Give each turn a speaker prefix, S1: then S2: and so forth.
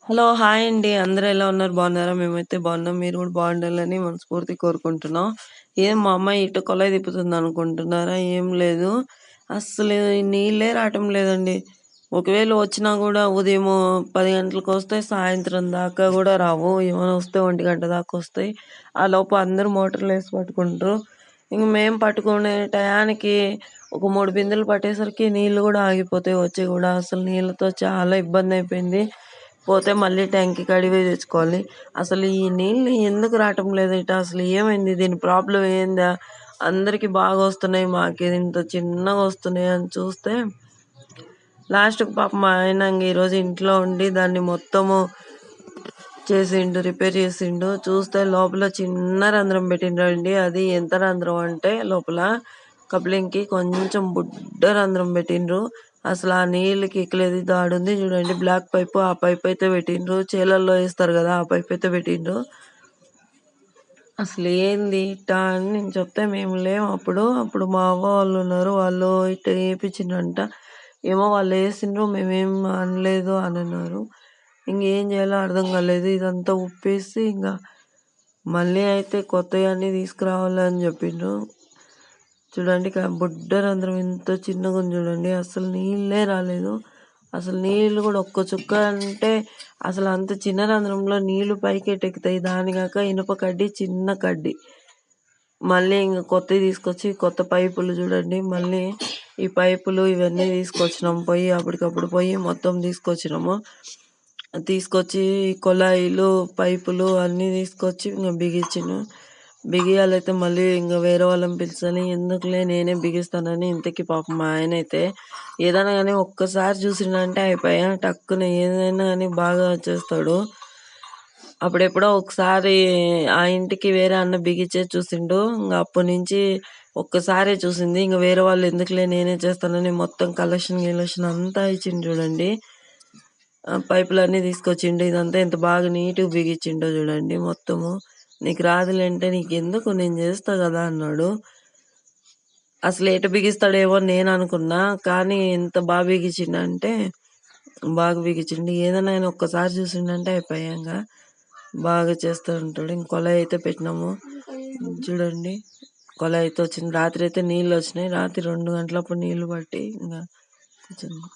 S1: Hello! Hi అండి. అందరూ ఎలా ఉన్నారు? బాగున్నారా? మేమైతే బాగున్నాం. మీరు కూడా బాగుండాలని మనస్ఫూర్తిగా కోరుకుంటున్నాం. మా అమ్మాయి ఇటు కొలాయి తిప్పుతుందనుకుంటున్నారా? ఏం లేదు. అస్సలు ఈ నీళ్ళే రావటం లేదండి. ఒకవేళ వచ్చినా గూడా ఉదయము 10 గంటలకొస్తాయి. సాయంత్రం దాకా గూడా రావు. ఏమైనా వస్తే 1 గంట దాకొస్తాయి. ఆలోపు అందరూ మోటార్‌లేసి పట్టుకుంటారు. ఇంక మేము పట్టుకునే టయానికి ఒక 3 బిందెలు పట్టేసరికి నీళ్ళు గూడా ఆగిపోతాయి వచ్చేయి గూడా. అసలు నీళ్ళతో చాలా ఇబ్బందయిపోయింది. పోతే మళ్ళీ ట్యాంక్‌కి కాడికి పోయి తెచ్చుకోవాలి. అసలు ఈ నీళ్ళు ఎందుకు రావటం లేదు ఇట? అసలు ఏమైంది? దీని ప్రాబ్లమ్ ఏందా? అందరికి బాగా వస్తున్నాయి. మాకేది ఇంత చిన్నగా వస్తున్నాయి అని చూస్తే లాస్ట్‌కి పాపం మా ఆయన ఈరోజు ఇంట్లో ఉండి దాన్ని మొత్తము చేసిండు. రిపేర్ చేసిండు. చూస్తే లోపల చిన్న రంధ్రం పెట్టిండ్రండి. అది ఎంత రంధ్రం అంటే లోపల కప్లింగ్‌కి కొంచెం బుడ్డ రంధ్రం పెట్టిండ్రు. అసలు ఆ నీళ్ళకి ఎక్కలేదు. దాడుంది చూడండి బ్లాక్ పైపు. ఆ పైప్ అయితే పెట్టిండ్రు. చేలల్లో ఏస్తారు గదా! ఆ పైప్ అయితే పెట్టిండ్రు. అసలు ఏంది ఇట్టా అని నేను చెప్తే మేము లేము అప్పుడు. అప్పుడు మా అవ్వ వాళ్ళున్నారు. వాళ్ళు ఇట్ట ఏపిచ్చిండ్రంట. ఏమో వాళ్ళేసిండ్రు మేమేం అనలేదు అనన్నారు. ఇంగేం జేయాలో అర్థం కాలేదు. ఇదంతా ఉప్పేసి మళ్ళీ అయితే కొత్తయన్నీ తీసుకురావాలని జెప్పిండ్రు. చూడండి బుడ్డ రంధ్రం ఎంత చిన్నగుంది చూడండి. అసలు నీళ్ళే రాలేదు. అసలు నీళ్ళు గూడా ఒక్క చుక్క అంటే అసలు అంత చిన్న రంధ్రంలో నీళ్లు పైకెట్టెక్కుతాయి. దానిగాక ఇనుప కడ్డీ, చిన్న కడ్డీ. మళ్ళీ కొత్తయి తీసుకొచ్చి కొత్త పైపులు చూడండి. మళ్ళీ ఈ పైపులు ఇవన్నీ తీసుకొచ్చినాం. అప్పటికప్పుడు మొత్తం తీసుకొచ్చినాము. తీసుకొచ్చి కొలాయిలు, పైపులు అన్నీ తీసుకొచ్చి బిగించినాం. బిగియాలైతే మళ్ళీ వేరే వాళ్ళని పిలిచాలి. ఎందుకులే నేనే బిగిస్తానని ఇంతకి పాపం మా ఆయనైతే ఏదైనా గానీ ఒక్కసారి చూసిండంటే అయిపాయే. టక్కున ఏదైనా గానీ బాగా చేస్తాడు. అప్పుడెప్పుడో ఒకసారి ఆ ఇంటికి వేరే అన్న బిగిచ్చేది చూసిండు. అప్పటినుంచి ఒక్కసారే చూసింది. వేరే వాళ్ళు ఎందుకులే నేనే చేస్తానని మొత్తం గిలెక్షన్ అంతా ఇచ్చిండు చూడండి. పైపులన్నీ తీసుకొచ్చిండు. ఇదంతా ఎంత బాగా నీట్‌గా బిగించిండో చూడండి మొత్తము. "నీకు రాదులే అంటే నీకెందుకు నేను చేస్తా గదా!" అన్నాడు. అసలు ఎటు బిగిస్తాడేమో అని నేననుకున్నా. కానీ ఎంత బాగా బిగించిండంటే బాగా బిగించిండు. ఏదైనా ఆయన ఒక్కసారి చూసిండంటే అయిపాయే బాగా చేస్తూ ఉంటాడు. కొలాయి అయితే పెట్టినాము. చూడండి కొలాయి అయితే వచ్చింది. రాత్రి అయితే నీళ్ళొచ్చినాయి. రాత్రి 2 గంటలప్పుడు నీళ్లు పట్టి కూర్చున్నాం.